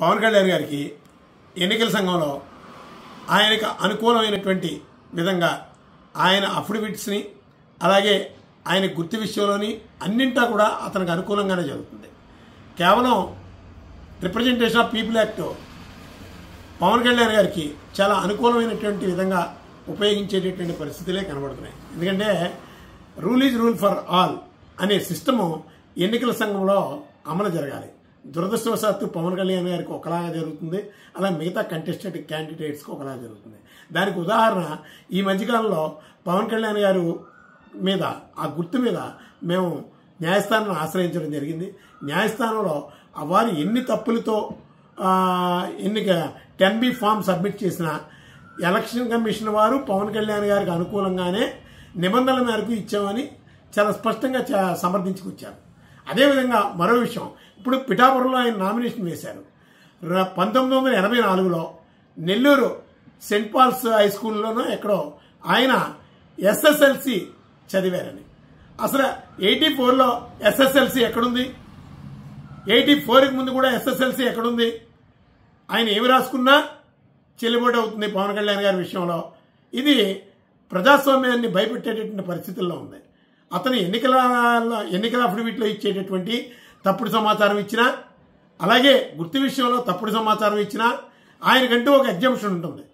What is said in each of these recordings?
పవన్ కళ్యాణ్ గారికి ఎన్నికల సంఘంలో ఆయనకు అనుకూలమైనటువంటి విధంగా ఆయన అఫిడవిట్స్ని అలాగే ఆయన గుర్తు విషయంలోని అన్నింటా కూడా అతనికి అనుకూలంగానే జరుగుతుంది. కేవలం representation of people act Pawan Kalyan గారికి చాలా అనుకూలమైనటువంటి విధంగా ఉపయోగించేటటువంటి పరిస్థితులే కనబడుతున్నాయి. ఎందుకంటే rule is rule for all అనే సిస్టము ఎన్నికల సంఘంలో అమలు జరగాలి. దురదృష్టవశాత్తు పవన్ కళ్యాణ్ గారికి ఒకలాగా జరుగుతుంది, అలా మిగతా కంటెస్టెడ్ క్యాండిడేట్స్కి ఒకలాగా జరుగుతుంది. దానికి ఉదాహరణ ఈ మధ్యకాలంలో పవన్ కళ్యాణ్ గారు మీద ఆ గుర్తు మీద మేము న్యాయస్థానాన్ని ఆశ్రయించడం జరిగింది. న్యాయస్థానంలో వారు ఎన్ని తప్పులతో ఎన్నిక 10B ఫామ్ సబ్మిట్ చేసిన ఎలక్షన్ కమిషన్ వారు పవన్ కళ్యాణ్ గారికి అనుకూలంగానే నిబంధనల మేరకు ఇచ్చామని చాలా స్పష్టంగా సమర్థించుకొచ్చారు. అదేవిధంగా మరో విషయం, ఇప్పుడు పిఠాపురంలో ఆయన నామినేషన్ వేశారు. 1984లో నెల్లూరు సెయింట్ పాల్స్ హై స్కూల్లోనూ ఎక్కడో ఆయన SSLC చదివారని. అసలు 84లో SSLC ఎక్కడుంది? 84కి ముందు కూడా SSLC ఎక్కడుంది? ఆయన ఏమి రాసుకున్నా చెల్లుబాటు అవుతుంది పవన్ కళ్యాణ్ గారి విషయంలో. ఇది ప్రజాస్వామ్యాన్ని భయపెట్టేటటువంటి పరిస్థితుల్లో ఉంది. అతను ఎన్నికల అఫిడవిట్లో ఇచ్చేటటువంటి తప్పుడు సమాచారం ఇచ్చినా, అలాగే గుర్తు విషయంలో తప్పుడు సమాచారం ఇచ్చినా ఆయనకంటూ ఒక ఎగ్జంప్షన్ ఉంటుంది.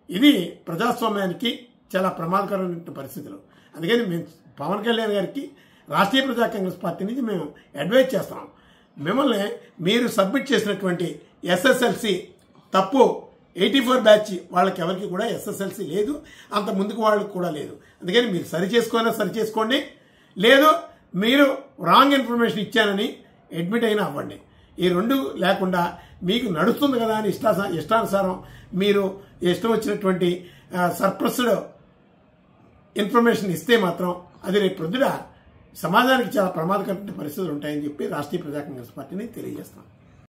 ఇది ప్రజాస్వామ్యానికి చాలా ప్రమాదకరమైన పరిస్థితులు. అందుకని మేము పవన్ కళ్యాణ్ గారికి రాష్ట్రీయ ప్రజా కాంగ్రెస్ పార్టీ నుంచి మేము అడ్వైజ్ చేస్తున్నాం, మిమ్మల్ని మీరు సబ్మిట్ చేసినటువంటి SSLC తప్పు. 84 బ్యాచ్ వాళ్ళకి ఎవరికి కూడా SSLC లేదు, అంత ముందుకు వాళ్ళకి కూడా లేదు. అందుకని మీరు సరి చేసుకోండి, లేదు మీరు రాంగ్ ఇన్ఫర్మేషన్ ఇచ్చానని అడ్మిట్ అయినా అవ్వండి. ఈ రెండు లేకుండా మీకు నడుస్తుంది కదా అని ఇష్టానుసారం మీరు ఇష్టం వచ్చినటువంటి సర్ప్రెస్డ్ ఇన్ఫర్మేషన్ ఇస్తే మాత్రం అది రేపు ప్రొద్దున సమాజానికి చాలా ప్రమాదకరమైన పరిస్థితులు ఉంటాయని చెప్పి రాష్ట్రీయ ప్రజా కాంగ్రెస్ పార్టీని తెలియజేస్తున్నాం.